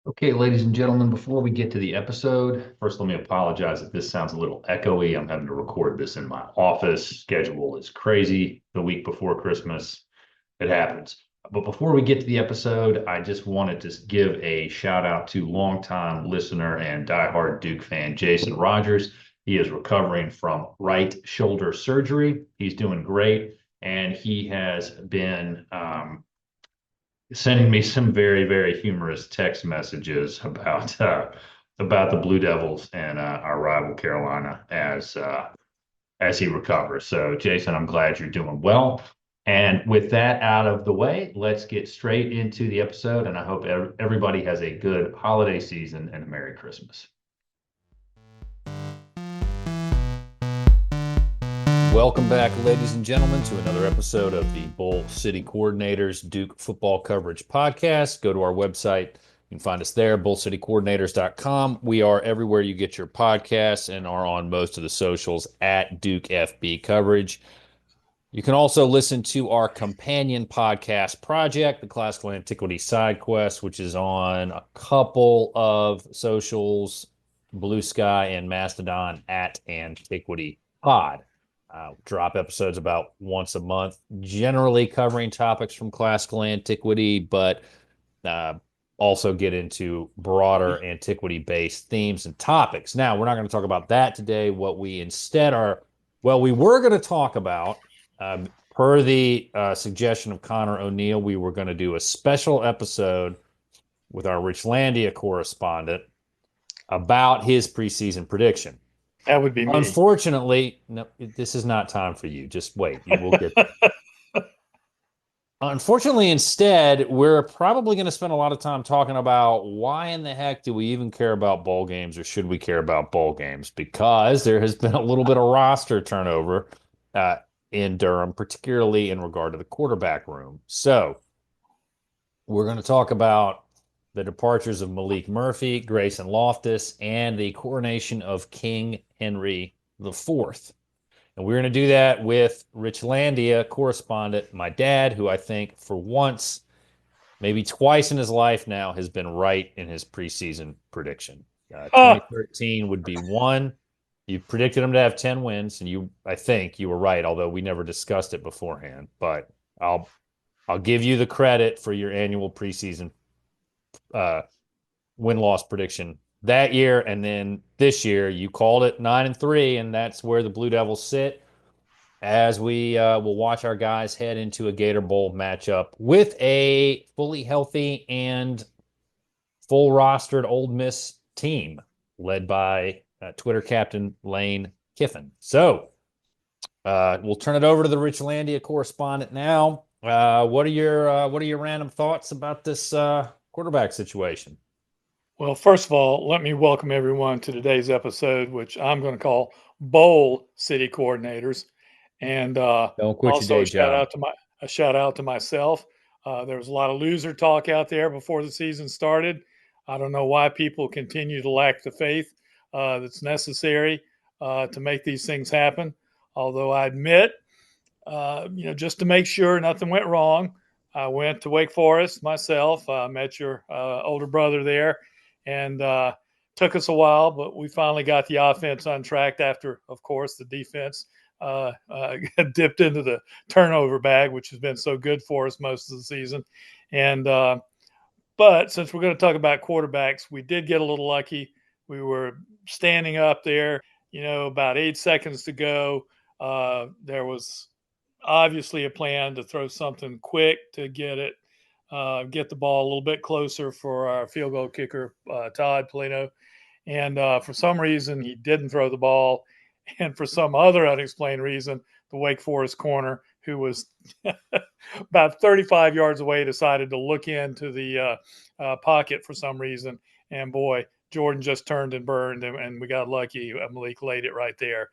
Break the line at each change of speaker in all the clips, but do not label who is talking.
Okay, ladies and gentlemen, before we get to the episode, first let me apologize if this sounds a little echoey. I'm having to record this in my office. Schedule is crazy the week before Christmas. It happens. But before we get to the episode, I just wanted to give a shout out to longtime listener and diehard Duke fan, Jason Rogers. He is recovering from right shoulder surgery. He's doing great, and he has been sending me some very, very humorous text messages about the Blue Devils and our rival Carolina as he recovers. So, Jason, I'm glad you're doing well. And with that out of the way, let's get straight into the episode. And I hope everybody has a good holiday season and a Merry Christmas.
Welcome back, ladies and gentlemen, to another episode of the Bull City Coordinators Duke Football Coverage Podcast. Go to our website. You can find us there, bullcitycoordinators.com. We are everywhere you get your podcasts and are on most of the socials at Duke FB Coverage. You can also listen to our companion podcast project, the Classical Antiquity Side Quest, which is on a couple of socials, Blue Sky and Mastodon at Antiquity Pod. Drop episodes about once a month, generally covering topics from classical antiquity, but uh, also get into broader antiquity-based themes and topics. Now, we're not going to talk about that today. What we instead are, well, we were going to talk about, per the suggestion of Connor O'Neill, we were going to do a special episode with our Richlandia correspondent about his preseason prediction.
That would be me.
Unfortunately, no, this is not time for you. Just wait. You will get there. Unfortunately, instead, we're probably going to spend a lot of time talking about why in the heck do we even care about bowl games, or should we care about bowl games? Because there has been a little bit of roster turnover in Durham, particularly in regard to the quarterback room. So we're going to talk about the departures of Malik Murphy, Grayson Loftus, and the coronation of King Henry IV. And we're going to do that with Richlandia correspondent, my dad, who I think for once, maybe twice in his life now, has been right in his preseason prediction. 2013 would be one. You predicted him to have 10 wins, and I think you were right, although we never discussed it beforehand. But I'll give you the credit for your annual preseason win-loss prediction that year, and then this year you called it 9-3, and that's where the Blue Devils sit as we will watch our guys head into a Gator Bowl matchup with a fully healthy and full rostered Ole Miss team led by Twitter captain Lane Kiffin. So we'll turn it over to the Richlandia correspondent now. What are your random thoughts about this quarterback situation?
Well, first of all, let me welcome everyone to today's episode, which I'm going to call Bowl City Coordinators. And
Don't quit your
also
day job.
a shout out to myself. There was a lot of loser talk out there before the season started. I don't know why people continue to lack the faith that's necessary to make these things happen. Although I admit, just to make sure nothing went wrong, I went to Wake Forest myself. Met your older brother there, and took us a while, but we finally got the offense on track after, of course, the defense dipped into the turnover bag, which has been so good for us most of the season. And but since we're going to talk about quarterbacks, we did get a little lucky. We were standing up there, about 8 seconds to go. There was obviously a plan to throw something quick to get the ball a little bit closer for our field goal kicker, Todd Polino. And for some reason, he didn't throw the ball. And for some other unexplained reason, the Wake Forest corner, who was about 35 yards away, decided to look into the pocket for some reason. And boy, Jordan just turned and burned, and we got lucky. Malik laid it right there.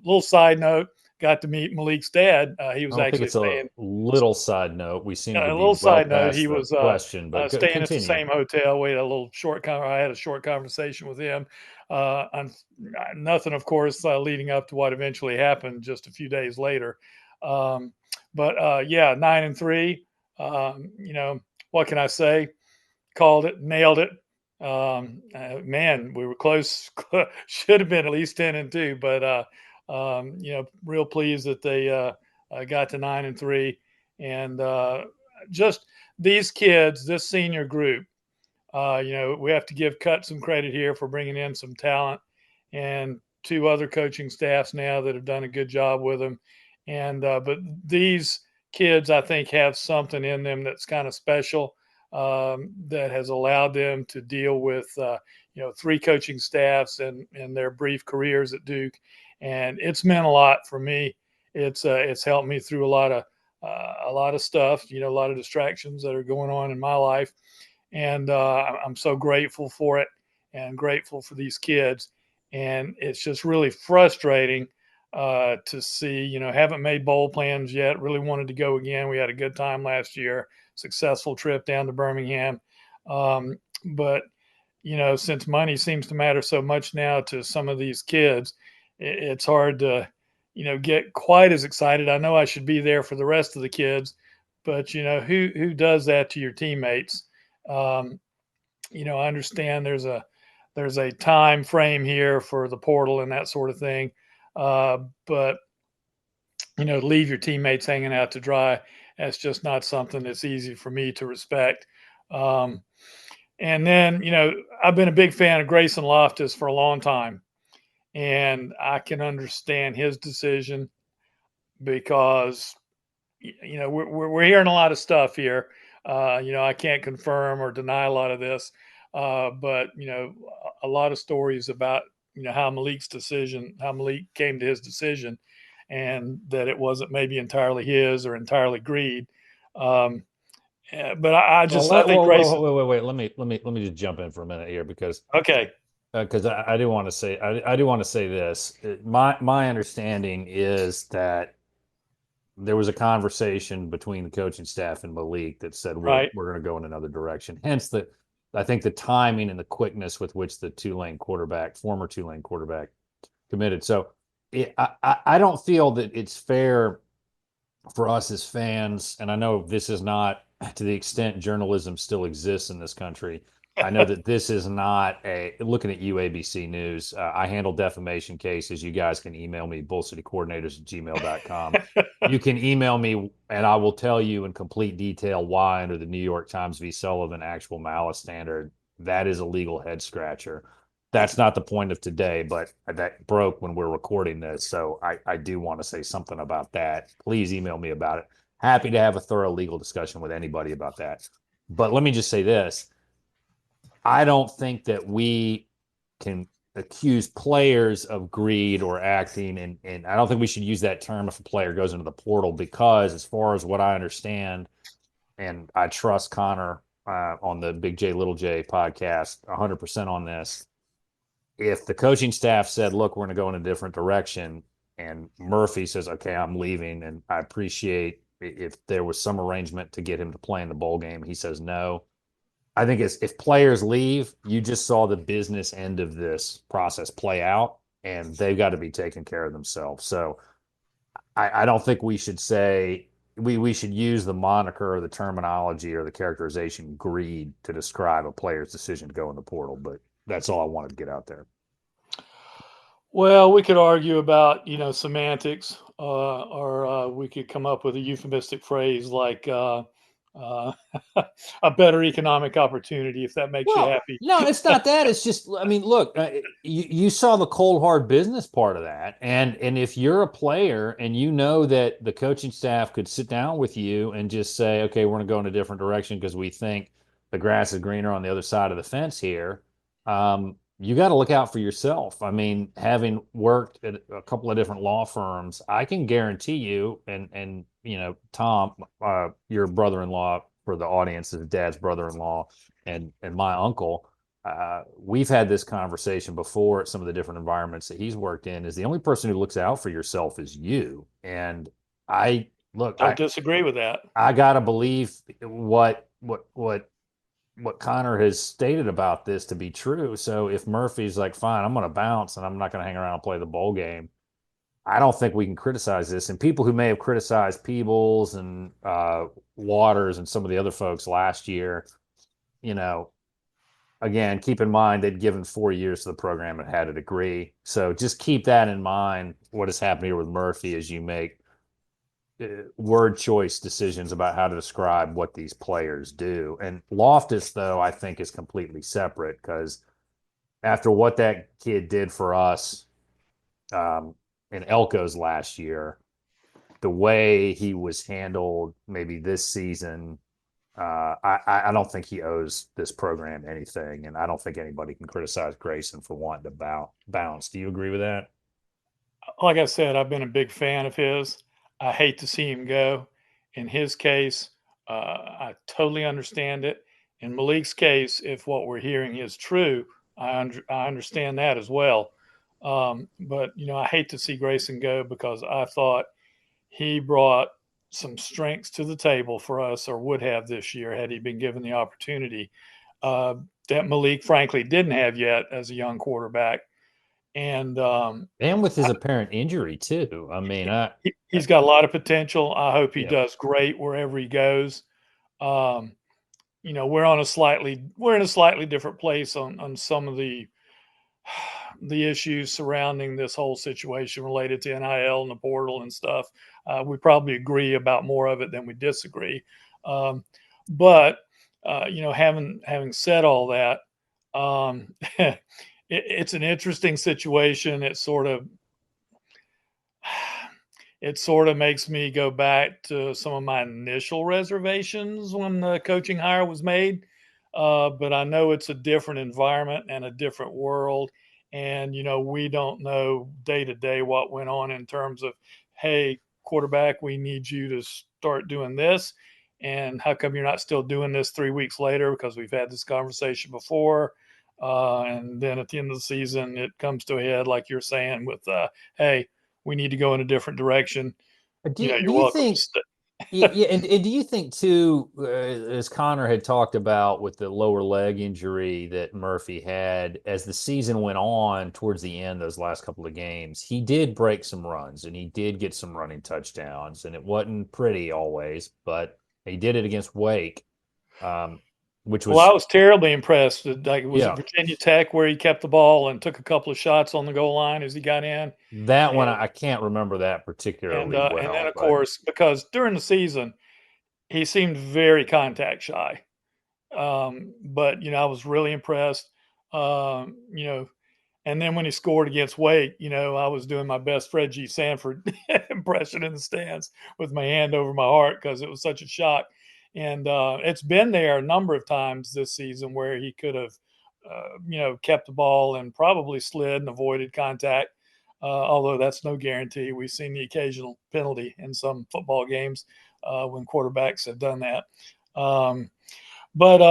Little side note, got to meet Malik's dad. He was
I don't think
actually
it's a
staying.
little side note. We seem to
A
be
little
well
side note,
past
he
the
was
question, but
staying at the
continue.
same hotel. We had a little I had a short conversation with him. On nothing, of course, leading up to what eventually happened just a few days later. But yeah, 9-3. What can I say? called it, nailed it. Man, we were close. Should have been at least 10-2, but real pleased that they got to 9-3, and just these kids, this senior group. We have to give Cut some credit here for bringing in some talent, and 2 other coaching staffs now that have done a good job with them. And but these kids, I think, have something in them that's kind of special, that has allowed them to deal with 3 coaching staffs in their brief careers at Duke, and it's meant a lot for me. It's helped me through a lot of stuff, a lot of distractions that are going on in my life, and I'm so grateful for it and grateful for these kids. And it's just really frustrating to see, haven't made bowl plans yet. Really wanted to go again. We had a good time last year, successful trip down to Birmingham. But, since money seems to matter so much now to some of these kids, it's hard to, get quite as excited. I know I should be there for the rest of the kids, but, who does that to your teammates? I understand there's a time frame here for the portal and that sort of thing. But leave your teammates hanging out to dry. That's just not something that's easy for me to respect. And then, I've been a big fan of Grayson Loftus for a long time, and I can understand his decision because, we're hearing a lot of stuff here. I can't confirm or deny a lot of this, but a lot of stories about how Malik came to his decision, and that it wasn't maybe entirely his or entirely greed. But I think Grayson.
Wait. Let me just jump in for a minute here because
Okay.
I do want to say I do want to say this. My understanding is that there was a conversation between the coaching staff and Malik that said we're going to go in another direction. Hence I think the timing and the quickness with which the former Tulane quarterback committed. So I don't feel that it's fair for us as fans, and I know this is not to the extent journalism still exists in this country. I know that this is not looking at you, ABC News. I handle defamation cases. You guys can email me, bullcitycoordinators@gmail.com. You can email me, and I will tell you in complete detail why, under the New York Times v. Sullivan actual malice standard, that is a legal head scratcher. That's not the point of today, but that broke when we're recording this. So I do want to say something about that. Please email me about it. Happy to have a thorough legal discussion with anybody about that. But let me just say this. I don't think that we can accuse players of greed or acting, and I don't think we should use that term if a player goes into the portal, because as far as what I understand, and I trust Connor on the Big J Little J podcast 100% on this, if the coaching staff said, look, we're going to go in a different direction, and Murphy says, okay, I'm leaving, and I appreciate if there was some arrangement to get him to play in the bowl game, he says no. I think if players leave, you just saw the business end of this process play out, and they've got to be taking care of themselves. So I don't think we should say we should use the moniker or the terminology or the characterization greed to describe a player's decision to go in the portal. But that's all I wanted to get out there.
Well, we could argue about, semantics, or we could come up with a euphemistic phrase like a better economic opportunity, if that makes you happy.
No, it's not that. It's just, I mean, look, you saw the cold hard business part of that. And if you're a player and you know that the coaching staff could sit down with you and just say, okay, we're going to go in a different direction because we think the grass is greener on the other side of the fence here. You got to look out for yourself. I mean, having worked at a couple of different law firms, I can guarantee you, and Tom, your brother-in-law, for the audience, is dad's brother-in-law, and my uncle, we've had this conversation before at some of the different environments that he's worked in, is the only person who looks out for yourself is you. And I
disagree with that.
I got to believe what Connor has stated about this to be true. So if Murphy's like, fine, I'm going to bounce and I'm not going to hang around and play the bowl game, I don't think we can criticize this. And people who may have criticized Peebles and Waters and some of the other folks last year, you know, again, keep in mind they'd given 4 years to the program and had a degree. So just keep that in mind, what has happened here with Murphy as you make word choice decisions about how to describe what these players do. And Loftus, though, I think is completely separate because after what that kid did for us in Elko's last year, the way he was handled maybe this season, I don't think he owes this program anything, and I don't think anybody can criticize Grayson for wanting to bounce. Do you agree with that?
Like I said, I've been a big fan of his. I hate to see him go. In his case, I totally understand it. In Malik's case, if what we're hearing is true, I understand that as well. But I hate to see Grayson go because I thought he brought some strengths to the table for us, or would have this year had he been given the opportunity uh, that Malik, frankly, didn't have yet as a young quarterback. And
And with his apparent injury too. I mean,
he's got a lot of potential. I hope he
yeah.
does great wherever he goes. Um, we're in a slightly different place on some of the issues surrounding this whole situation related to NIL and the portal and stuff. We probably agree about more of it than we disagree. But having said all that, it's an interesting situation. It sort of makes me go back to some of my initial reservations when the coaching hire was made. But I know it's a different environment and a different world. And, we don't know day to day what went on in terms of, hey, quarterback, we need you to start doing this. And how come you're not still doing this 3 weeks later? Because we've had this conversation before. And then at the end of the season, it comes to a head, like you're saying, with, hey, we need to go in a different direction.
Do
You're
you
welcome to
think
stay.
yeah, and do you think too, as Connor had talked about with the lower leg injury that Murphy had, as the season went on towards the end, those last couple of games, he did break some runs and he did get some running touchdowns, and it wasn't pretty always, but he did it against Wake, um, which
Well, I
was
was terribly impressed. Like, was it
yeah,
Virginia Tech where he kept the ball and took a couple of shots on the goal line as he got in?
that one
And
I can't remember that particularly
and then
well,
of
but
course, because during the season he seemed very contact shy. But I was really impressed. Um, you know, and then when he scored against Wake, I was doing my best Fred G. Sanford impression in the stands with my hand over my heart because it was such a shock. And it's been there a number of times this season where he could have, kept the ball and probably slid and avoided contact. Although that's no guarantee. We've seen the occasional penalty in some football games when quarterbacks have done that. Um, but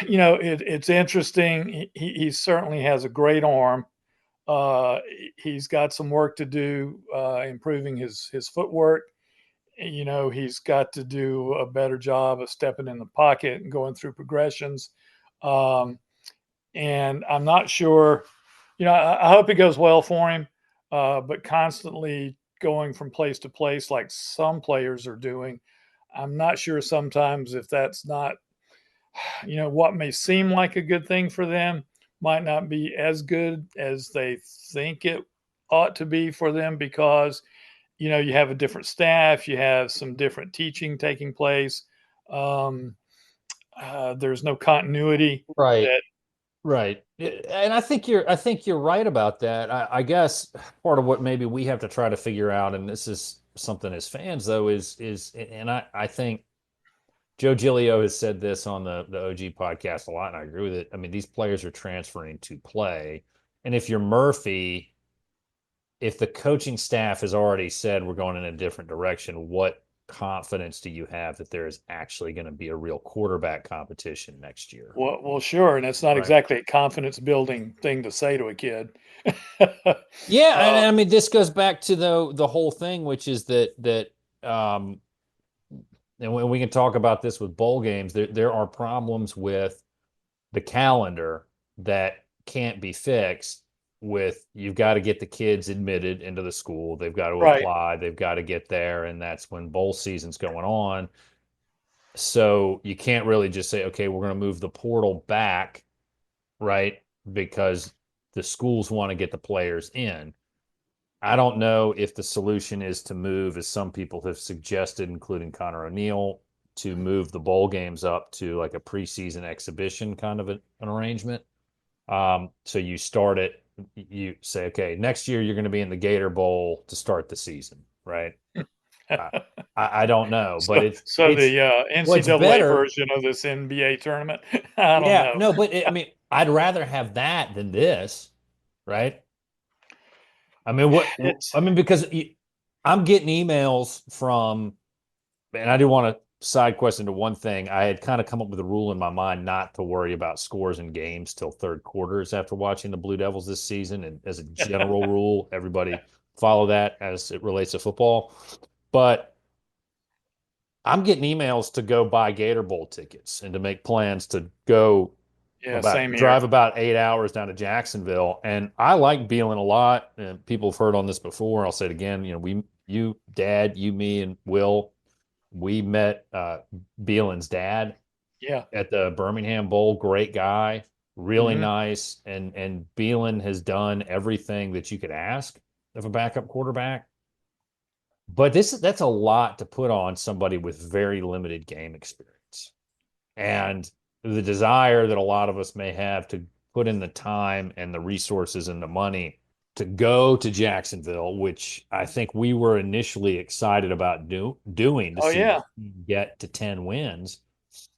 it's interesting. He certainly has a great arm. He's got some work to do improving his footwork. He's got to do a better job of stepping in the pocket and going through progressions. Um, and I'm not sure. I hope it goes well for him. But constantly going from place to place, like some players are doing, I'm not sure sometimes if that's not what may seem like a good thing for them might not be as good as they think it ought to be for them because you have a different staff, you have some different teaching taking place. um, there's no continuity
right.
that
Right. And I think you're right about that. I guess part of what maybe we have to try to figure out, and this is something as fans though, is and I think Joe Giglio has said this on the OG podcast a lot, and I agree with it. I mean, these players are transferring to play. And if you're Murphy, if the coaching staff has already said we're going in a different direction, what confidence do you have that there is actually going to be a real quarterback competition next year?
well, sure, and it's not
Right.
exactly a confidence building thing to say to a kid.
Yeah, and I mean this goes back to the whole thing, which is that and we can talk about this with bowl games. There are problems with the calendar that can't be fixed. With you've got to get the kids admitted into the school, they've got to
Right.
apply, they've got to get there, and that's when bowl season's going on. So you can't really just say, okay, we're going to move the portal back, right? Because the schools want to get the players in. I don't know if the solution is to move, as some people have suggested, including Connor O'Neill, to move the bowl games up to like a preseason exhibition kind of an arrangement. So you start it, you say, okay, next year you're going to be in the Gator Bowl to start the season, right? I, I don't know, but
So
it's
the
what's
NCAA
better.
version of this NBA tournament, I don't
Yeah,
know.
no, but I mean, I'd rather have that than this, right? I mean,
It's
I mean, because I'm getting emails from, and I do want to side quest into one thing. I had kind of come up with a rule in my mind not to worry about scores and games till third quarters after watching the Blue Devils this season. And as a general rule, everybody follow that as it relates to football. But I'm getting emails to go buy Gator Bowl tickets and to make plans to go
yeah, same here.
drive about 8 hours down to Jacksonville. And I like Beelan a lot. And people have heard on this before. I'll say it again. You, Dad, you, me, and Will, we met Beelan's dad
Yeah.
at the Birmingham Bowl. Great guy, really
Hmm.
nice. And Beelan has done everything that you could ask of a backup quarterback. But that's a lot to put on somebody with very limited game experience. And the desire that a lot of us may have to put in the time and the resources and the money to go to Jacksonville, which I think we were initially excited about doing to
Oh
see
yeah.
get to 10 wins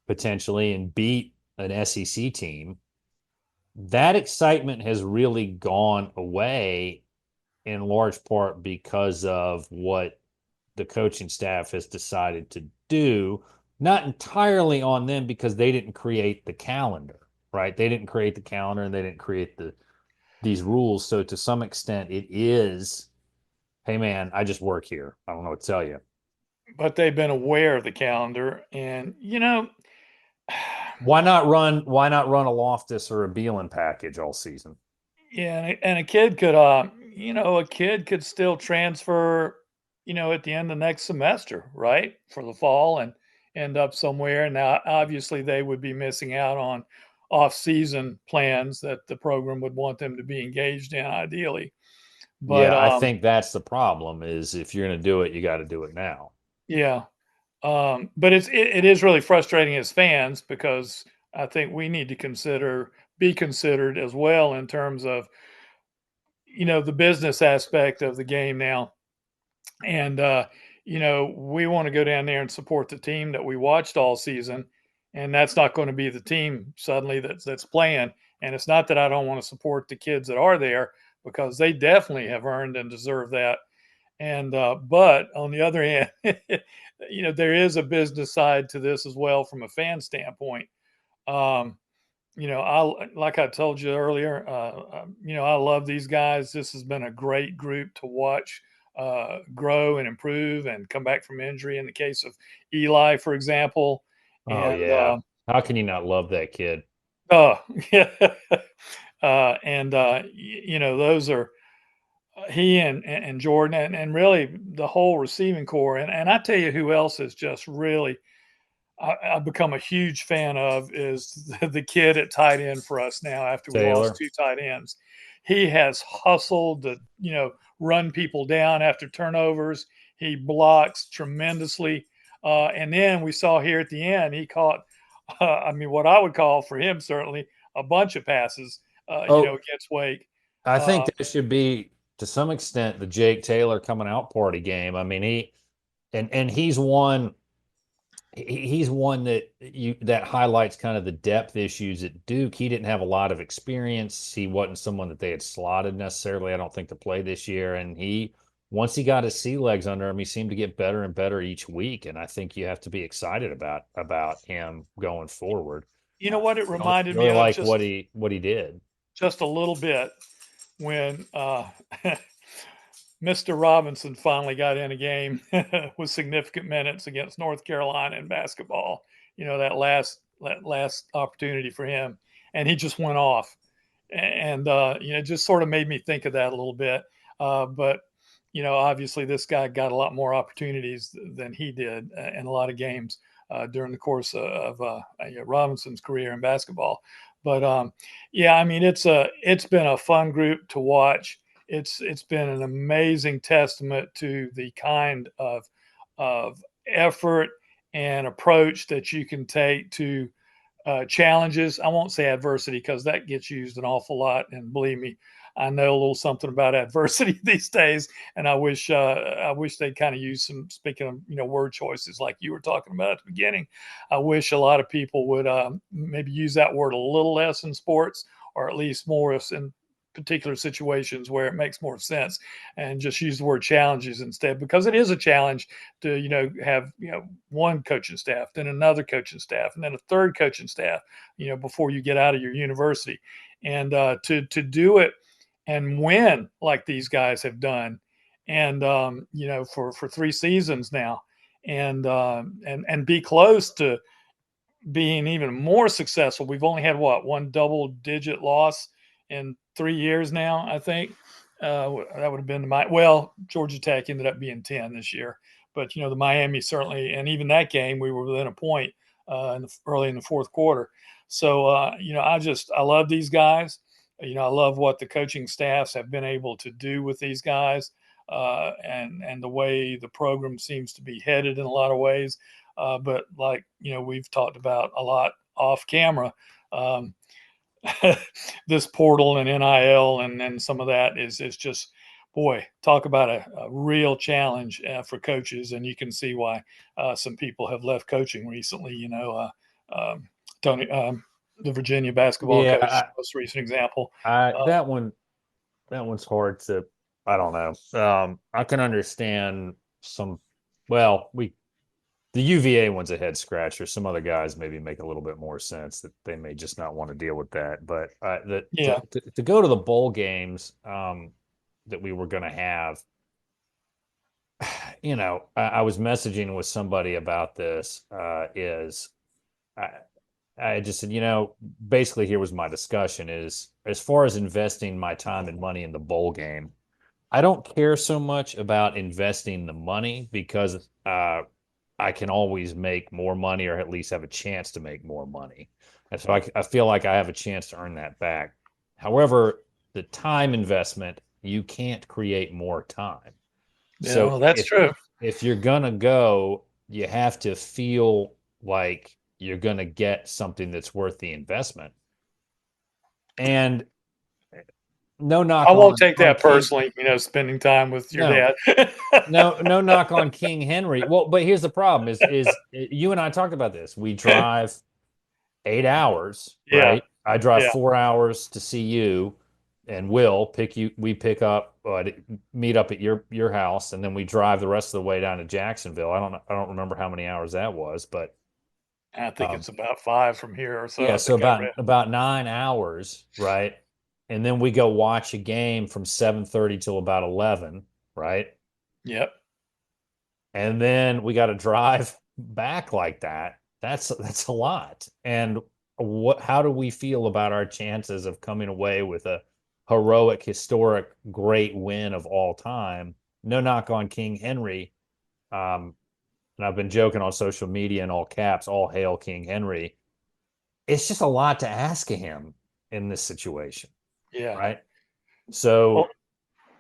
potentially and beat an SEC team. That excitement has really gone away in large part because of what the coaching staff has decided to do, not entirely on them because they didn't create the calendar, right? They didn't create the calendar and they didn't create these rules. So to some extent, it is, hey man, I just work here. I don't know what to tell you.
But they've been aware of the calendar, and
Why not run a Loftus or a Beelan package all season?
yeah, and a kid could, a kid could still transfer, at the end of next semester, right, for the fall, and end up somewhere. Now, obviously, they would be missing out on off-season plans that the program would want them to be engaged in, ideally. But
Yeah, I think that's the problem is if you're going to do it, you got to do it now.
yeah, but it is really frustrating as fans because I think we need to be considered as well in terms of the business aspect of the game now. And we want to go down there and support the team that we watched all season, and that's not going to be the team suddenly that's playing. And it's not that I don't want to support the kids that are there because they definitely have earned and deserve that. And but on the other hand, there is a business side to this as well from a fan standpoint. Um, I like I told you earlier, I love these guys. This has been a great group to watch grow and improve and come back from injury. In the case of Eli, for example,
Oh
and
yeah. How can you not love that kid?
oh yeah, and those are he and Jordan and really the whole receiving core. And I tell you who else is just really I've become a huge fan of is the kid at tight end for us now after we lost
Taylor.
two tight ends. He has hustled to, run people down after turnovers. He blocks tremendously. And then we saw here at the end, he caught, what I would call for him, certainly a bunch of passes,
Oh,
against Wake.
I think
Uh,
that should be to some extent the Jake Taylor coming out party game. I mean, and he's one that highlights kind of the depth issues at Duke. He didn't have a lot of experience. He wasn't someone that they had slotted necessarily, I don't think, to play this year. And once he got his sea legs under him, he seemed to get better and better each week. And I think you have to be excited about him going forward.
you know what it
Really,
reminded me
really
of
like what he did.
just a little bit when Mr. Robinson finally got in a game with significant minutes against North Carolina in basketball. That last opportunity for him, and he just went off, and just sort of made me think of that a little bit. But obviously this guy got a lot more opportunities than he did in a lot of games. during the course of Robinson's career in basketball. But yeah, I mean, it's been a fun group to watch. It's been an amazing testament to the kind of effort and approach that you can take to challenges. I won't say adversity because that gets used an awful lot. And believe me, I know a little something about adversity these days. And I wish they'd kind of use some, speaking of word choices like you were talking about at the beginning. I wish a lot of people would maybe use that word a little less in sports, or at least more in particular situations where it makes more sense, and just use the word challenges instead, because it is a challenge to have one coaching staff, then another coaching staff, and then a third coaching staff before you get out of your university. And to do it and win like these guys have done, and for 3 seasons now, and be close to being even more successful. We've only had one double digit loss in 3 years now, I think. That would have been Georgia Tech ended up being 10 this year, but the Miami certainly, and even that game we were within a point early in the fourth quarter. So I love these guys. I love what the coaching staffs have been able to do with these guys, and the way the program seems to be headed in a lot of ways. But like we've talked about a lot off camera, this portal and NIL and some of that is just, boy, talk about a real challenge for coaches. And you can see why some people have left coaching recently. Tony, the Virginia basketball coach, most recent example.
That one's hard to. I don't know. I can understand some. Well, the UVA one's a head scratcher. Some other guys maybe make a little bit more sense that they may just not want to deal with that. But to go to the bowl games that we were going to have, I was messaging with somebody about this. I just said, basically here was my discussion is, as far as investing my time and money in the bowl game, I don't care so much about investing the money because I can always make more money, or at least have a chance to make more money. And so I feel like I have a chance to earn that back. However, the time investment, you can't create more time.
Yeah,
So
well, that's true.
If you're going to go, you have to feel like you're going to get something that's worth the investment. And no knock.
I won't take that personally, spending time with your dad.
no knock on King Henry. Well, but here's the problem is you and I talked about this. We drive 8 hours, right? I drive 4 hours to see you, and we pick up, meet up at your house, and then we drive the rest of the way down to Jacksonville. I don't remember how many hours that was, but
I think it's about 5 from here or so.
Yeah, so about 9 hours, right? And then we go watch a game from 7:30 till about 11, right?
Yep.
And then we got to drive back like that. That's a lot. And how do we feel about our chances of coming away with a heroic, historic, great win of all time? No knock on King Henry. And I've been joking on social media in all caps, all hail King Henry. It's just a lot to ask of him in this situation.
Yeah.
Right. So,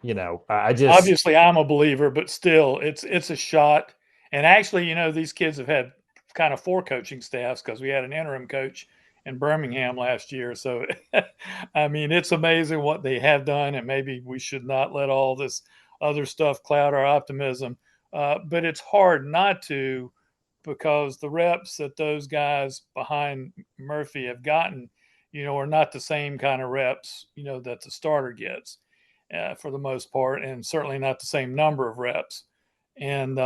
I just
obviously I'm a believer, but still it's a shot. And actually, these kids have had kind of 4 coaching staffs because we had an interim coach in Birmingham last year. So, I mean, it's amazing what they have done, and maybe we should not let all this other stuff cloud our optimism. But it's hard not to, because the reps that those guys behind Murphy have gotten, are not the same kind of reps, that the starter gets for the most part, and certainly not the same number of reps. And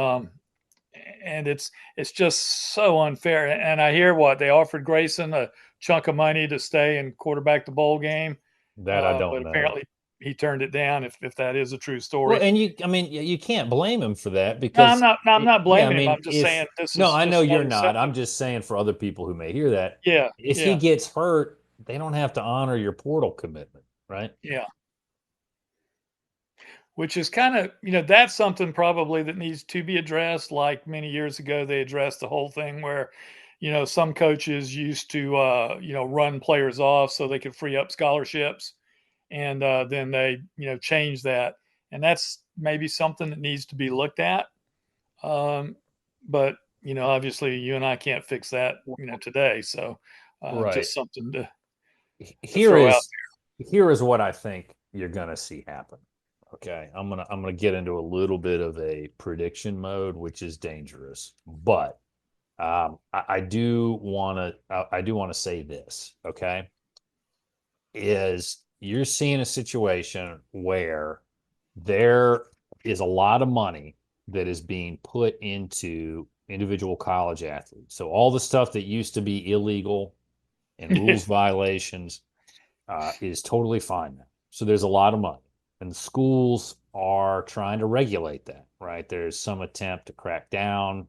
it's just so unfair. And I hear they offered Grayson a chunk of money to stay and quarterback the bowl game.
That I don't
but
know.
Apparently he turned it down, if that is a true story.
Well, and you can't blame him for that, because
I'm not blaming him. I'm just saying this is.
No, I know you're not. I'm just saying for other people who may hear that.
Yeah.
If he gets hurt, they don't have to honor your portal commitment, right?
Yeah. which is kind of, that's something probably that needs to be addressed. Like many years ago, they addressed the whole thing where, some coaches used to, run players off so they could free up scholarships. And then they, changed that. And that's maybe something that needs to be looked at. But, obviously you and I can't fix that, today. So
Right.
just something to
Here
throw out.
is what I think you're gonna see happen. Okay. I'm gonna get into a little bit of a prediction mode, which is dangerous. But I do wanna say this, okay? Is you're seeing a situation where there is a lot of money that is being put into individual college athletes. So all the stuff that used to be illegal and rules violations is totally fine now. So there's a lot of money, and the schools are trying to regulate that, right? There's some attempt to crack down.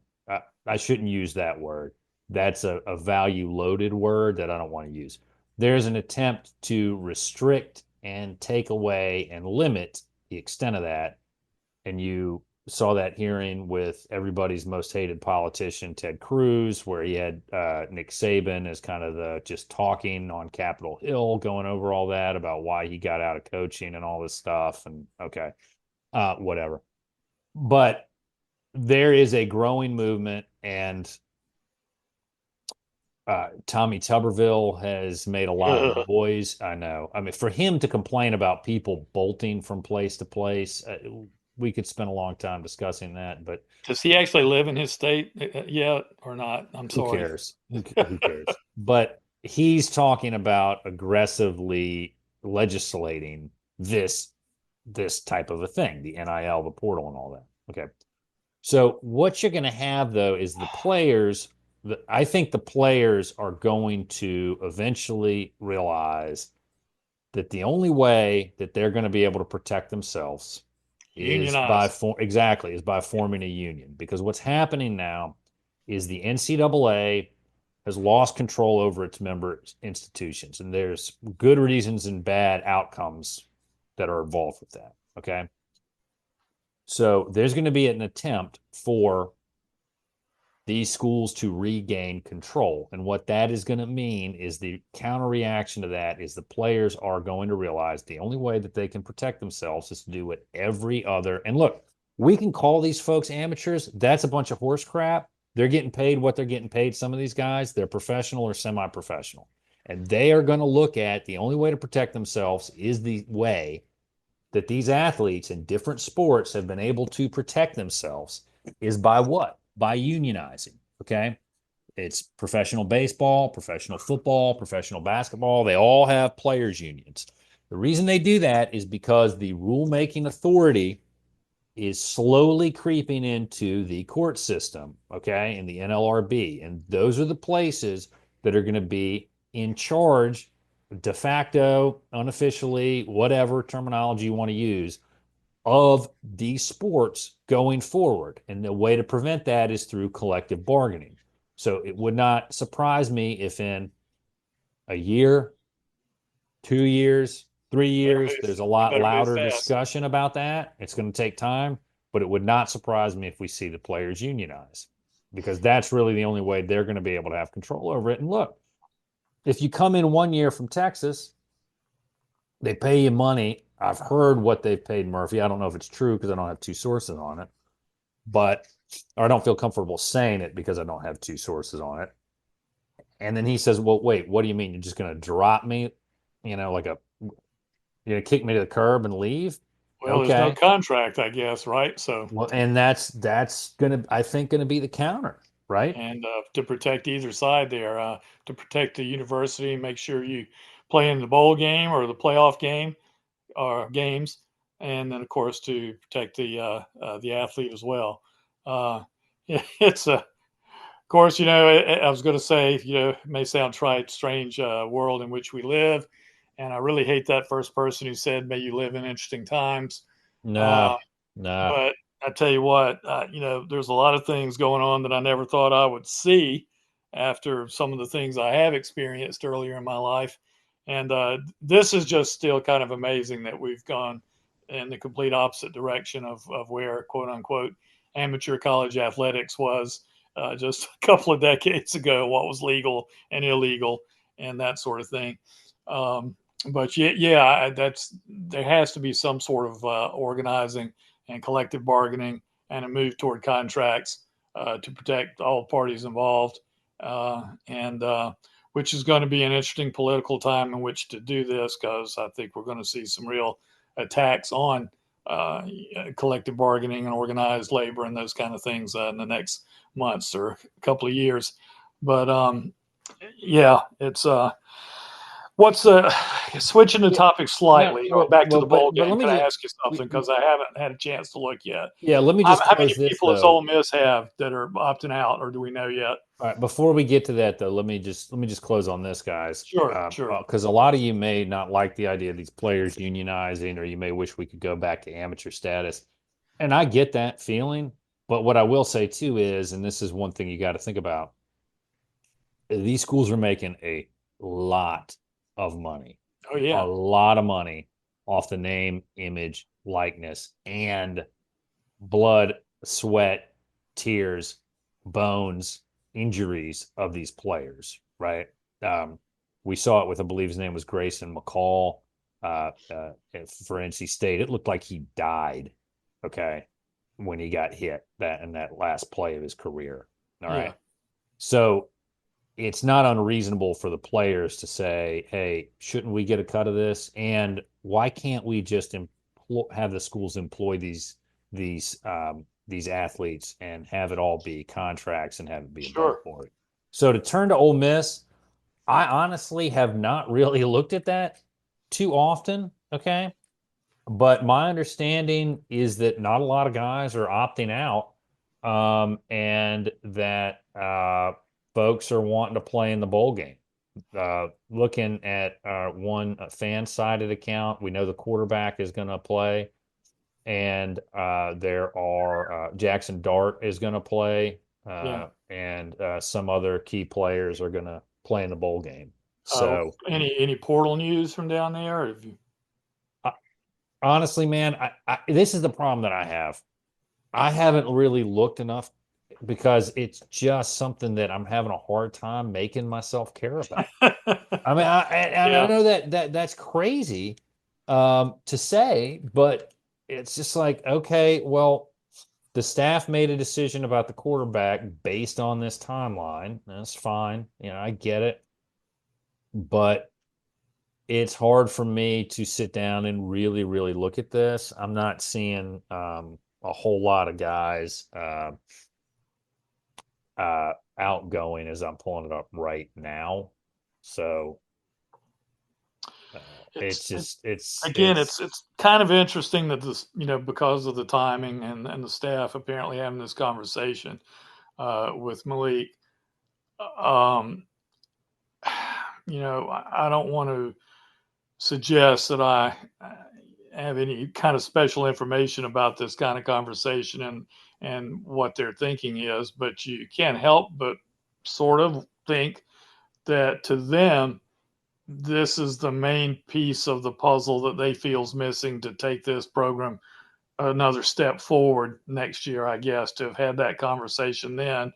I shouldn't use that word. That's a value loaded word that I don't want to use. There's an attempt to restrict and take away and limit the extent of that. And you saw that hearing with everybody's most hated politician, Ted Cruz, where he had Nick Saban as kind of the just talking on Capitol Hill, going over all that about why he got out of coaching and all this stuff. And okay, whatever. But there is a growing movement, and Tommy Tuberville has made a lot of noise. I know. I mean, for him to complain about people bolting from place to place, we could spend a long time discussing that. But
Does he actually live in his state yet or not? I'm
who
sorry.
cares? Who cares? But he's talking about aggressively legislating this type of a thing, the NIL, the portal, and all that. Okay. So what you're going to have though is the players. I think the players are going to eventually realize that the only way that they're going to be able to protect themselves is by
Unionize.
forming a union. Because what's happening now is the NCAA has lost control over its member institutions, and there's good reasons and bad outcomes that are involved with that. Okay. So there's going to be an attempt for these schools to regain control. And what that is going to mean is the counter reaction to that is the players are going to realize the only way that they can protect themselves is to do what every other. And look, we can call these folks amateurs. That's a bunch of horse crap. They're getting paid what they're getting paid. Some of these guys, they're professional or semi-professional. And they are going to look at the only way to protect themselves is the way that these athletes in different sports have been able to protect themselves is by what? By unionizing. Okay. It's professional baseball, professional football, professional basketball. They all have players' unions. The reason they do that is because the rulemaking authority is slowly creeping into the court system, okay, in the NLRB. And those are the places that are going to be in charge, de facto, unofficially, whatever terminology you want to use, of these sports going forward. And the way to prevent that is through collective bargaining. So it would not surprise me if in a year, 2 years, 3 years, there's a lot
Better move
louder
fast.
discussion about that. It's going to take time, but it would not surprise me if we see the players unionize, because that's really the only way they're going to be able to have control over it. And look, if you come in 1 year from Texas, they pay you money. I've heard what they've paid Murphy. I don't know if it's true because I don't have two sources on it, but or I don't feel comfortable saying it because I don't have two sources on it. And then he says, "Well, wait, what do you mean? You're just going to drop me? Like you're going to kick me to the curb and leave?"
Well, there's no
Okay.
contract, I guess, right? So,
Well, and that's I think, gonna be the counter, right?
and to protect either side there, to protect the university, make sure you play in the bowl game or the playoff game or games, and then of course to protect the athlete as well. Uh, it's a, of course, I was going to say, it may sound trite, strange world in which we live, and I really hate that first person who said, "May you live in interesting times."
No,
Uh,
no.
but I tell you what, there's a lot of things going on that I never thought I would see after some of the things I have experienced earlier in my life. And this is just still kind of amazing that we've gone in the complete opposite direction of where, quote unquote, amateur college athletics was just a couple of decades ago, what was legal and illegal and that sort of thing. But yeah, there has to be some sort of organizing and collective bargaining and a move toward contracts to protect all parties involved, and which is going to be an interesting political time in which to do this, because I think we're going to see some real attacks on collective bargaining and organized labor and those kind of things in the next months or a couple of years. But yeah, it's what's the switching the topic slightly back to the bowl game?
let me
Can I
just
ask you something, because I haven't had a chance to look yet?
let me
How,
just
how many
close this
people does
though.
Ole Miss have that are opting out, or do we know yet?
All right, before we get to that though, let me just close on this, guys.
Sure.
Because a lot of you may not like the idea of these players unionizing, or you may wish we could go back to amateur status. And I get that feeling, but what I will say too is, and this is one thing you got to think about, these schools are making a lot of money.
Oh yeah.
A lot of money off the name, image, likeness, and blood, sweat, tears, bones, injuries of these players, right? We saw it with, I believe his name was Grayson McCall for NC State. It looked like he died, okay, when he got hit in that last play of his career. All right.
Yeah.
So it's not unreasonable for the players to say, hey, shouldn't we get a cut of this? And why can't we just have the schools employ these athletes and have it all be contracts and have it be above board? So to turn to Ole Miss, I honestly have not really looked at that too often, okay? But my understanding is that not a lot of guys are opting out, and that folks are wanting to play in the bowl game. Looking at one fan-sided account, we know the quarterback is going to play, and there are Jackson Dart is going to play, and some other key players are going to play in the bowl game. So
any portal news from down there? Or have you...
Honestly, man, this is the problem that I have. I haven't really looked enough, because it's just something that I'm having a hard time making myself care about. I mean, I know that's crazy to say, but it's just like, okay, well, the staff made a decision about the quarterback based on this timeline. That's fine. I get it. But it's hard for me to sit down and really, really look at this. I'm not seeing a whole lot of guys outgoing as I'm pulling it up right now. So it's
kind of interesting that this, because of the timing and the staff apparently having this conversation with Malik. I don't want to suggest that I have any kind of special information about this kind of conversation and what their thinking is, but you can't help but sort of think that to them, this is the main piece of the puzzle that they feel is missing to take this program another step forward next year, I guess, to have had that conversation then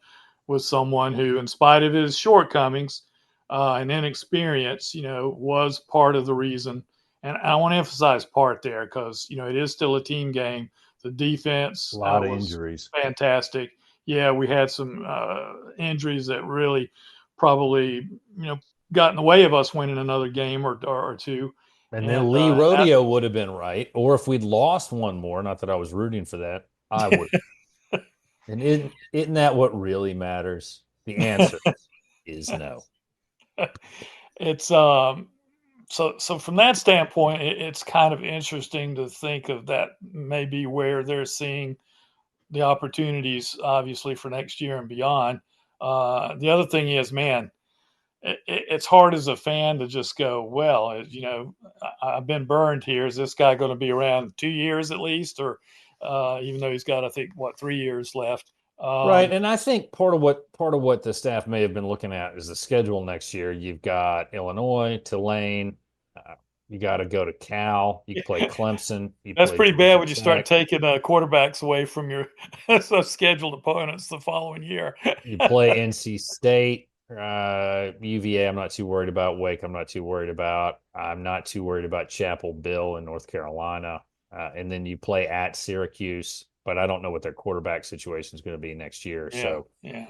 with someone who, in spite of his shortcomings and inexperience, was part of the reason. And I want to emphasize part there, because, it is still a team game. The defense
a lot of
was
injuries.
Fantastic. Yeah, we had some injuries that really probably, got in the way of us winning another game or two.
And then Lee Rodeo would have been right. Or if we'd lost one more, not that I was rooting for that, I would. And isn't that what really matters? The answer is no.
It's so from that standpoint, it's kind of interesting to think of that maybe where they're seeing the opportunities, obviously, for next year and beyond. The other thing is, man, it's hard as a fan to just go, well, I've been burned here. Is this guy going to be around 2 years at least? Or even though he's got, I think, 3 years left.
Right. And I think part of what the staff may have been looking at is the schedule next year. You've got Illinois, Tulane, You got to go to Cal. You play Clemson. You
That's
play
pretty bad
Georgia
when you start
Tech.
taking quarterbacks away from your scheduled opponents the following year.
You play NC State, UVA. I'm not too worried about. Wake. I'm not too worried about. I'm not too worried about Chapel Bill in North Carolina. And then you play at Syracuse, but I don't know what their quarterback situation is going to be next year.
Yeah,
So
yeah.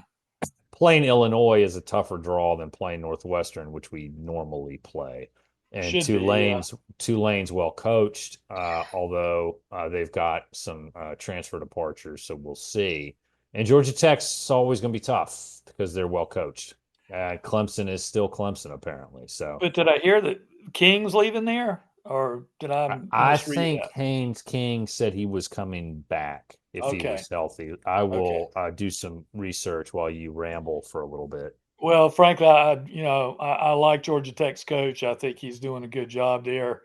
playing Illinois is a tougher draw than playing Northwestern, which we normally play. And
Should be, yeah.
Tulane's well coached, although they've got some transfer departures, so we'll see. And Georgia Tech's always going to be tough because they're well coached. Clemson is still Clemson, apparently. So
But did I hear that King's leaving there, or did I
I
misread
think
that?
Haynes King said he was coming back if he
Okay,
was healthy. I
okay.
will do some research while you ramble for a little bit.
Well, frankly, I like Georgia Tech's coach. I think he's doing a good job there.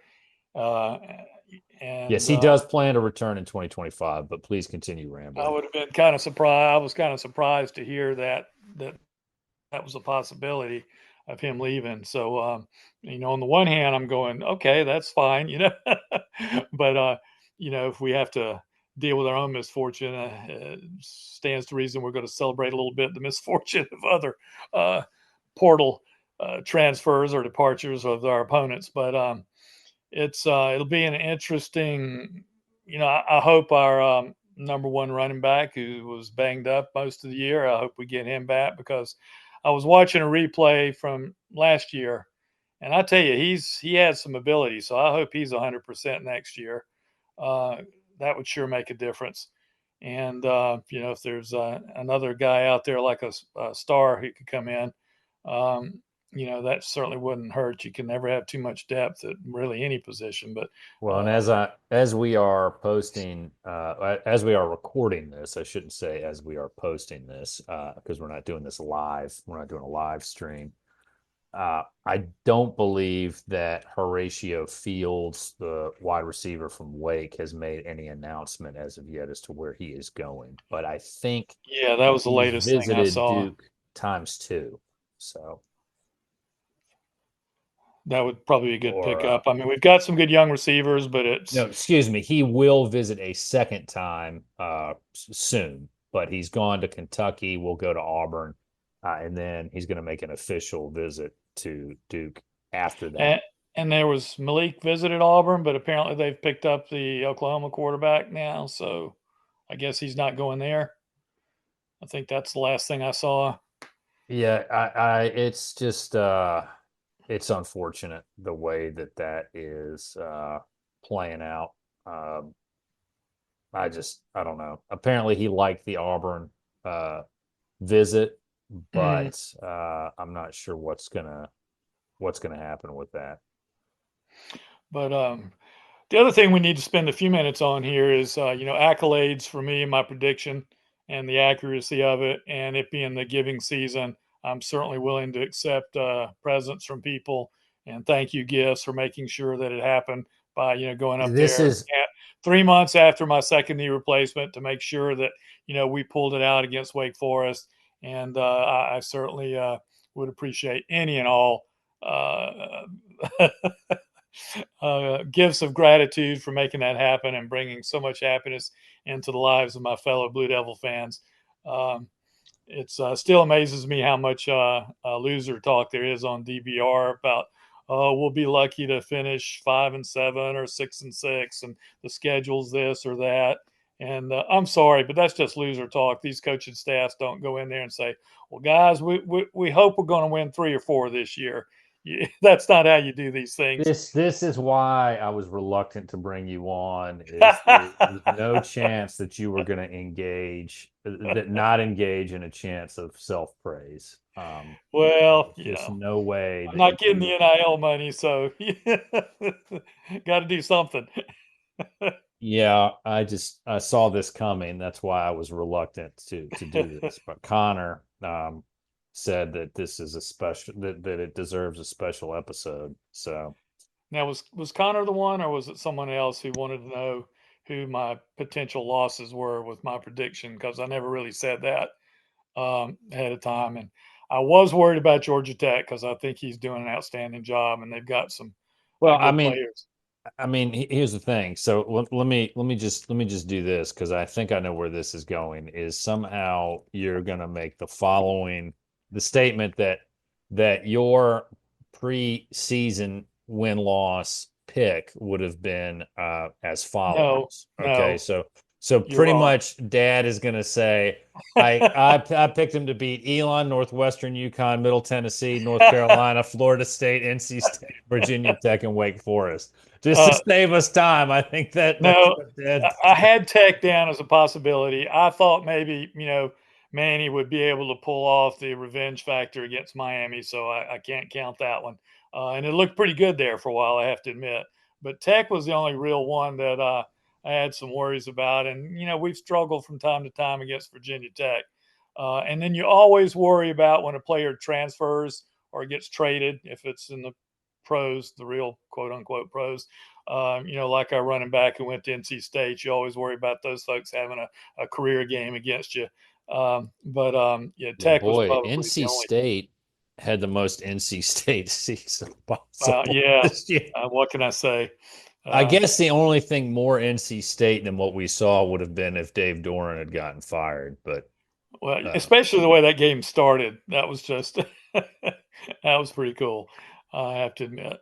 Uh,
Yes,
and
he does plan to return in 2025, but please continue
I
rambling.
would have been kind of surprised. I was kind of surprised to hear that that was a possibility of him leaving. So, on the one hand, I'm going, okay, that's fine, but if we have to deal with our own misfortune, stands to reason we're going to celebrate a little bit the misfortune of other uh, portal transfers or departures of our opponents. But it'll be an interesting. I hope our number one running back who was banged up most of the year. I hope we get him back because I was watching a replay from last year, and I tell you, he has some ability. So I hope he's 100% next year. Uh, that would sure make a difference. And if there's another guy out there like a star who could come in, um, that certainly wouldn't hurt. You can never have too much depth at really any position. But
Well, and
uh,
as we are posting, as we are recording this, I shouldn't say as we are posting this, because we're not doing this live. We're not doing a live stream. I don't believe that Horatio Fields, the wide receiver from Wake, has made any announcement as of yet as to where he is going. But I think
yeah, that was the
he's
latest thing I
visited
saw.
Duke times two. So,
That would probably be a good
or
pickup. I mean, we've got some good young receivers, but
no,
it's
excuse me. He will visit a second time soon, but he's gone to Kentucky. We'll go to Auburn, and then he's going to make an official visit to Duke after
and,
that.
and there was Malik visited Auburn, but apparently they've picked up the Oklahoma quarterback now, so I guess he's not going there. I think that's the last thing I saw.
Yeah, it's just it's unfortunate the way that that is playing out. Um, I don't know. Apparently, he liked the Auburn visit,
Mm,
but I'm not sure what's gonna happen with that.
but the other thing we need to spend a few minutes on here is, accolades for me and my prediction and the accuracy of it, and it being the giving season. I'm certainly willing to accept presents from people and thank you gifts for making sure that it happened by, going up
This
there
is
3 months after my second knee replacement to make sure that, we pulled it out against Wake Forest. And I certainly would appreciate any and all uh, gifts of gratitude for making that happen and bringing so much happiness into the lives of my fellow Blue Devil fans. Um, it's still amazes me how much loser talk there is on DVR about, oh, we'll be lucky to finish 5-7 or 6-6, and the schedule's this or that. And I'm sorry, but that's just loser talk. These coaching staffs don't go in there and say, well, guys, we hope we're going to win 3 or 4 this year. That's not how you do these things.
this is why I was reluctant to bring you on. Is there was no chance that you were going to engage, that not engage in a chance of self praise.
Well,
Just no way
I'm
that
not getting
you.
the NIL money, so got to do something.
Yeah, I saw this coming. That's why I was reluctant to do this. But Connor said that this is a special that it deserves a special episode. So
Now, was Connor the one, or was it someone else who wanted to know who my potential losses were with my prediction? Because I never really said that ahead of time, and I was worried about Georgia Tech because I think he's doing an outstanding job, and they've got some
Well,
good players.
I mean, here's the thing. So let me just do this because I think I know where this is going. Is somehow you're going to make the statement that your preseason win-loss pick would have been as
No,
follows. Okay,
no,
so
you're
pretty
wrong.
much Dad is going to say I picked him to beat Elon, Northwestern, UConn, Middle Tennessee, North Carolina, Florida State, NC State, Virginia Tech, and Wake Forest. Just to
uh,
save us time, I think that's
no,
what Dad.
I had Tech down as a possibility. I thought maybe, Manny would be able to pull off the revenge factor against Miami, so I can't count that one. And it looked pretty good there for a while, I have to admit. But Tech was the only real one that I had some worries about. And, we've struggled from time to time against Virginia Tech. And then you always worry about when a player transfers or gets traded, if it's in the pros, the real quote unquote pros. Like our running back who went to NC State, you always worry about those folks having a career game against you. Yeah,
Well,
Tech was
boy,
probably the
NC
only.
State had the most NC State season possible
Yeah,
this year.
what can I say?
I
Uh,
guess the only thing more NC State than what we saw would have been if Dave Doran had gotten fired, but
well,
uh,
especially the way that game started, that was just that was pretty cool. I have to admit,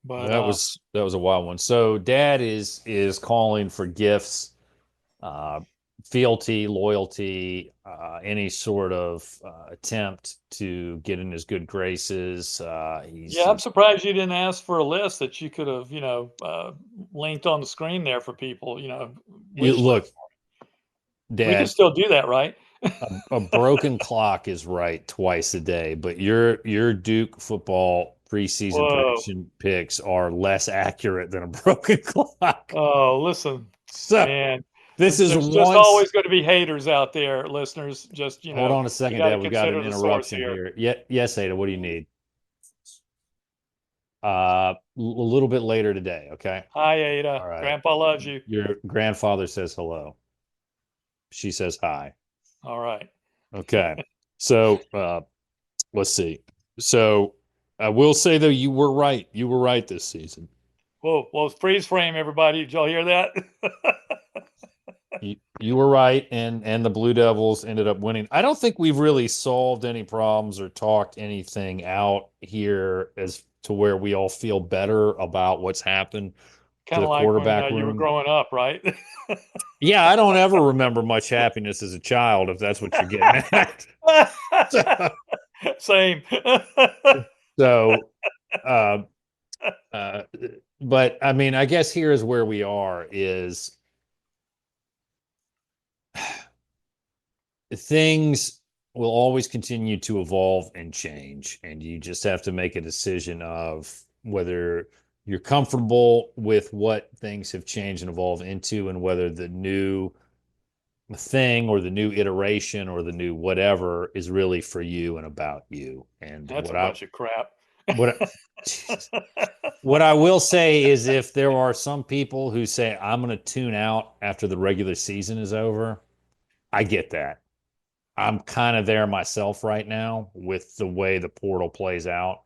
but
that was a wild one. So Dad is calling for gifts, uh, fealty, loyalty, any sort of attempt to get in his good graces.
yeah, I'm surprised you didn't ask for a list that you could have, linked on the screen there for people.
You
Wish list.
look,
We can
Dad.
still do that, right?
A broken clock is right twice a day, but your Duke football preseason
Whoa.
prediction picks are less accurate than a broken clock.
Oh, listen,
So
man.
this is
There's just
once.
always going to be haters out there, listeners. Just
Hold on a
you
second,
got to
Dad. We got an
consider the source
interruption
here.
here. Yes, Ada. What do you need? A little bit later today. Okay.
Hi, Ada.
All right.
Grandpa loves you.
Your grandfather says hello. She says hi.
All right.
Okay. So let's see. So I will say though, you were right. You were right this season.
Whoa, well, freeze frame, everybody. Did y'all hear that?
You were right, and the Blue Devils ended up winning. I don't think we've really solved any problems or talked anything out here as to where we all feel better about what's happened to
Kind
the
of like when
quarterback
you were
room.
growing up, right?
Yeah, I don't ever remember much happiness as a child, if that's what you're getting at.
Same.
So, uh, uh, but I mean, I guess here is where we are is things will always continue to evolve and change, and you just have to make a decision of whether you're comfortable with what things have changed and evolved into, and whether the new thing or the new iteration or the new whatever is really for you and about you. And
That's a bunch of crap.
what what I will say is, if there are some people who say I'm going to tune out after the regular season is over, I get that. I'm kind of there myself right now with the way the portal plays out.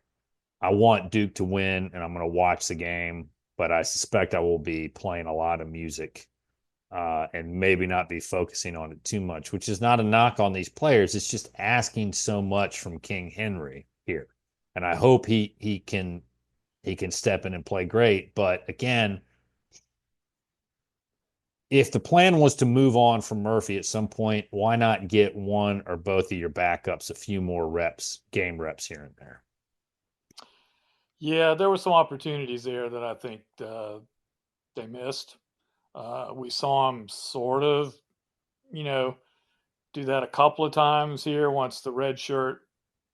I want Duke to win, and I'm going to watch the game, but I suspect I will be playing a lot of music and maybe not be focusing on it too much, which is not a knock on these players. It's just asking so much from King Henry here, and I hope he can step in and play great. But again, if the plan was to move on from Murphy at some point, why not get one or both of your backups a few more reps, game reps here and there?
Yeah, there were some opportunities there that I think they missed. We saw them sort of, you know, do that a couple of times here once the red shirt,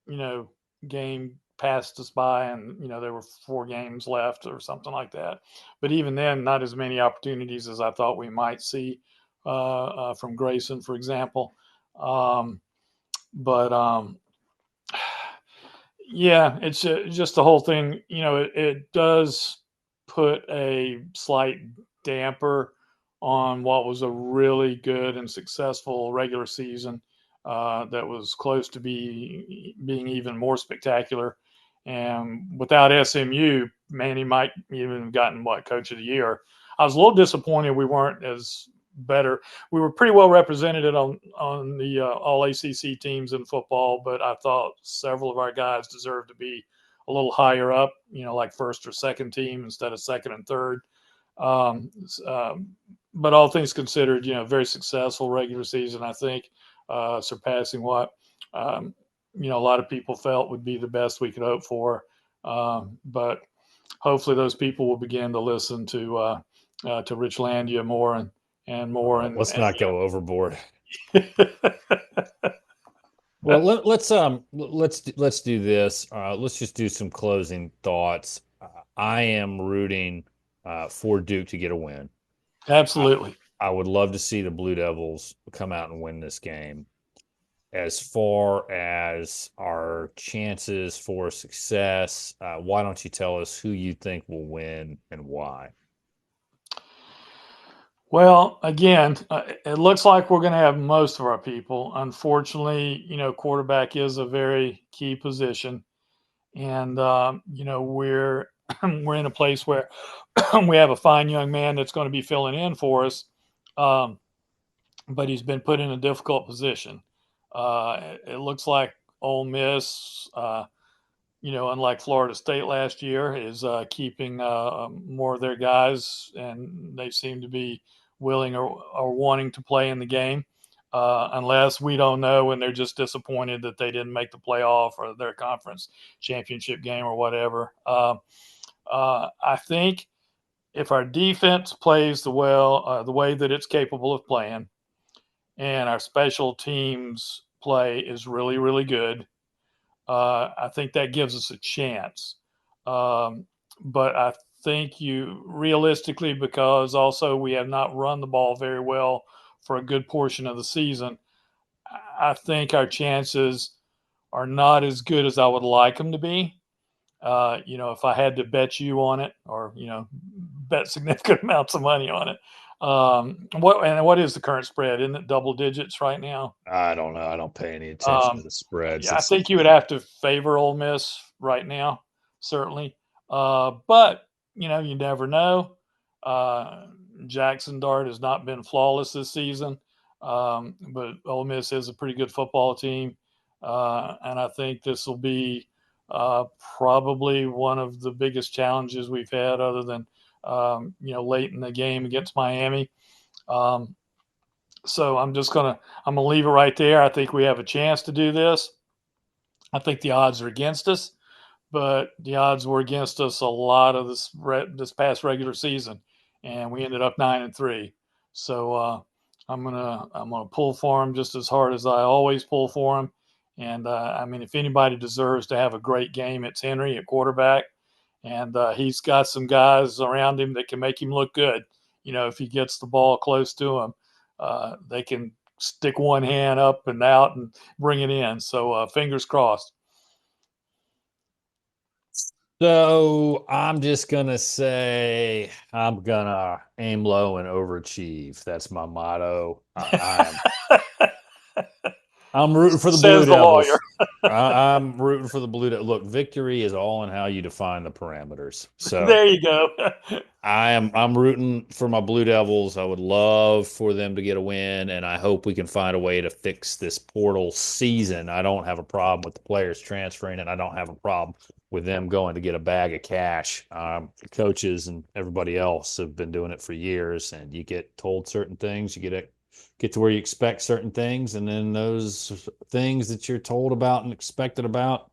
you know, game passed us by and, there were 4 games left or something like that. But even then, not as many opportunities as I thought we might see from Grayson, for example. But yeah, it's just the whole thing. It does put a slight damper on what was a really good and successful regular season that was close to being even more spectacular. And without SMU, Manny might even have gotten coach of the year. I was a little disappointed we weren't as better. We were pretty well represented on the all ACC teams in football, but I thought several of our guys deserved to be a little higher up, like first or second team instead of second and third. Um, but all things considered, very successful regular season, I think, surpassing what, a lot of people felt would be the best we could hope for. But hopefully those people will begin to listen to Richlandia more and more.
Let's not go overboard. Well, let's do this. Let's just do some closing thoughts. I am rooting for Duke to get a win.
Absolutely.
I would love to see the Blue Devils come out and win this game. As far as our chances for success, why don't you tell us who you think will win and why?
Well, again, it looks like we're going to have most of our people. Unfortunately, quarterback is a very key position, and we're we're in a place where we have a fine young man that's going to be filling in for us, but he's been put in a difficult position. It looks like Ole Miss, unlike Florida State last year, is keeping more of their guys, and they seem to be willing or wanting to play in the game, unless we don't know and they're just disappointed that they didn't make the playoff or their conference championship game or whatever. I think if our defense plays the way that it's capable of playing, and our special teams play is really, really good, I think that gives us a chance. But I think realistically, because also we have not run the ball very well for a good portion of the season, I think our chances are not as good as I would like them to be. If I had to bet you on it, or bet significant amounts of money on it, what is the current spread? Isn't it double digits right now?
I don't know. I don't pay any attention to the spreads.
Yeah, I think you would have to favor Ole Miss right now, certainly. But you never know. Jackson Dart has not been flawless this season, but Ole Miss is a pretty good football team, and I think this will be probably one of the biggest challenges we've had, other than late in the game against Miami. So I'm gonna leave it right there. I think we have a chance to do this. I think the odds are against us, but the odds were against us a lot of this past regular season, and we ended up 9-3. So I'm gonna pull for them just as hard as I always pull for them. And if anybody deserves to have a great game, it's Henry at quarterback, and he's got some guys around him that can make him look good. If he gets the ball close to him, they can stick one hand up and out and bring it in. So fingers crossed.
So I'm just gonna say I'm gonna aim low and overachieve. That's my motto. I'm rooting for the Blue Devils. I'm rooting for the Blue Devils. Look, victory is all in how you define the parameters. So
there you go.
I'm rooting for my Blue Devils. I would love for them to get a win, and I hope we can find a way to fix this portal season. I don't have a problem with the players transferring, and I don't have a problem with them going to get a bag of cash. Coaches and everybody else have been doing it for years, and you get told certain things, you get to where you expect certain things, and then those things that you're told about and expected about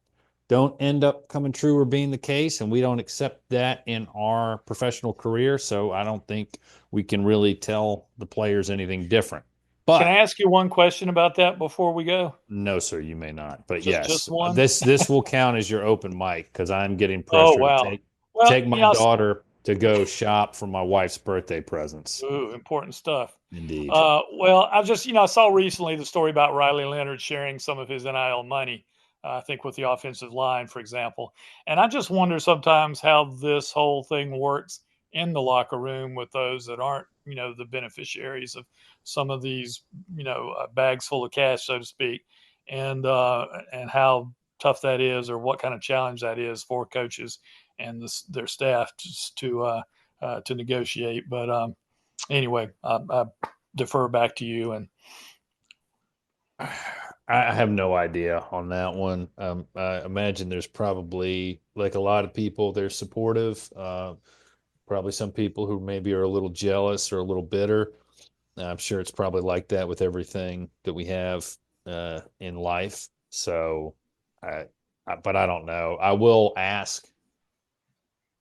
don't end up coming true or being the case, and we don't accept that in our professional career. So I don't think we can really tell the players anything different. But
can I ask you one question about that before we go?
No, sir, you may not. But
just one?
this will count as your open mic, because I'm getting pressure to take my daughter to go shop for my wife's birthday presents.
Ooh, important stuff.
Indeed.
Well, I saw recently the story about Riley Leonard sharing some of his NIL money, I think with the offensive line, for example. And I just wonder sometimes how this whole thing works in the locker room with those that aren't, the beneficiaries of some of these, bags full of cash, so to speak, and how tough that is, or what kind of challenge that is for coaches and their staff just to negotiate. But anyway, I defer back to you. And
I have no idea on that one. I imagine there's probably, like a lot of people, they're supportive. Probably some people who maybe are a little jealous or a little bitter. I'm sure it's probably like that with everything that we have in life. So, but I don't know. I will ask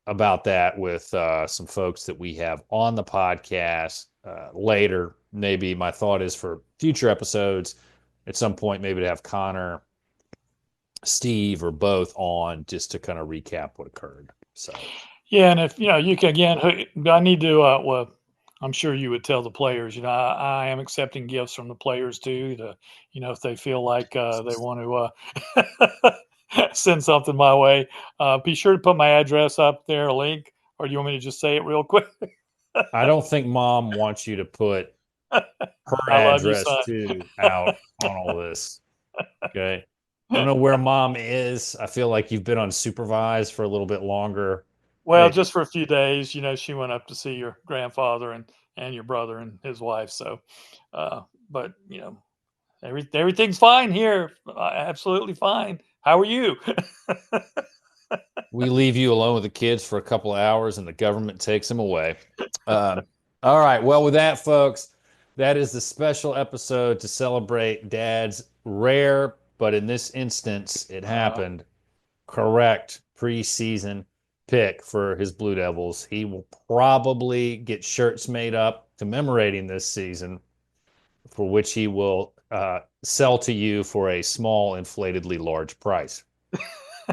about that with some folks that we have on the podcast later. Maybe my thought is for future episodes at some point, maybe to have Connor, Steve, or both on just to kind of recap what occurred. So,
yeah, and if you can again, I need to. Well, I'm sure you would tell the players. I am accepting gifts from the players too. To if they feel like they want to send something my way, be sure to put my address up there, a link, or do you want me to just say it real quick?
I don't think Mom wants you to put her
I love you,
address
son.
too out on all this. Okay. I don't know where Mom is. I feel like you've been unsupervised for a little bit longer.
Well, just for a few days, she went up to see your grandfather and your brother and his wife. So, but everything's fine here. Absolutely fine. How are you?
We leave you alone with the kids for a couple of hours and the government takes them away. All right. Well, with that, folks, that is the special episode to celebrate Dad's rare, but in this instance, it happened, correct preseason pick for his Blue Devils. He will probably get shirts made up commemorating this season, for which he will sell to you for a small, inflatedly large price.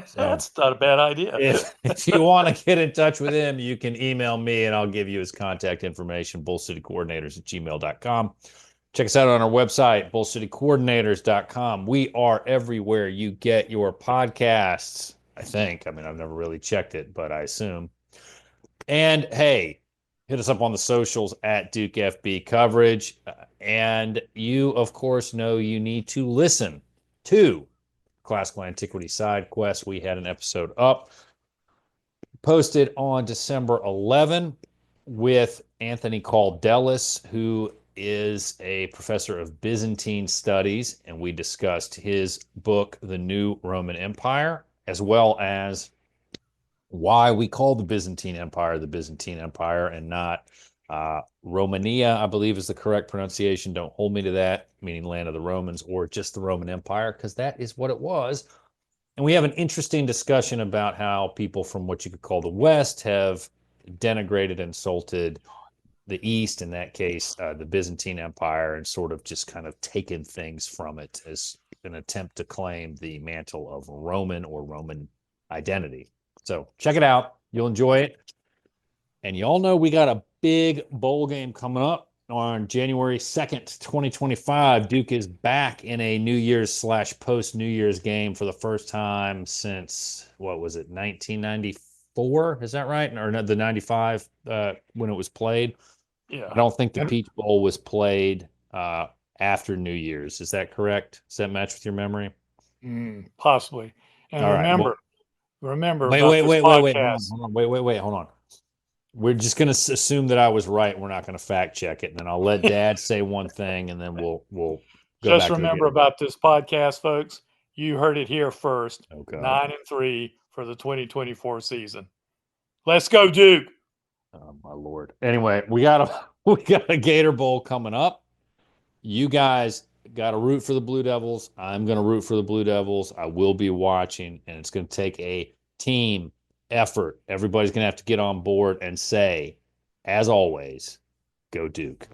So,
that's not a bad idea.
if you want to get in touch with him, you can email me and I'll give you his contact information, bullcitycoordinators@gmail.com. Check us out on our website, bullcitycoordinators.com. We are everywhere you get your podcasts, I think. I mean, I've never really checked it, but I assume. And hey, hit us up on the socials at Duke FB Coverage. And you, of course, know you need to listen to Classical Antiquity Side Quest. We had an episode up, posted on December 11 with Anthony Caldelis, who is a professor of Byzantine studies, and we discussed his book, The New Roman Empire, as well as why we call the Byzantine Empire and not Romania, I believe is the correct pronunciation. Don't hold me to that, meaning land of the Romans, or just the Roman Empire, because that is what it was. And we have an interesting discussion about how people from what you could call the West have denigrated, insulted the East, in that case, the Byzantine Empire, and sort of just kind of taken things from it as an attempt to claim the mantle of Roman or Roman identity. So check it out. You'll enjoy it. And you all know we got a big bowl game coming up on January 2nd, 2025. Duke is back in a New Year's / post-New Year's game for the first time since, what was it, 1994? Is that right? Or the 95 when it was played?
Yeah.
I don't think the Peach Bowl was played after New Year's. Is that correct? Does that match with your memory?
Possibly. And
all
remember,
right, well,
remember.
Wait,
about
wait,
this
wait, wait, wait,
podcast.
hold on. We're just going to assume that I was right. We're not going to fact check it. And then I'll let Dad say one thing, and then we'll go
Just
back
remember
to
about this podcast, folks. You heard it here first.
Okay.
9-3 for the 2024 season. Let's go, Duke.
Oh, my Lord. Anyway, we got a Gator Bowl coming up. You guys got to root for the Blue Devils. I'm going to root for the Blue Devils. I will be watching, and it's going to take a team effort. Everybody's going to have to get on board and say, as always, go Duke.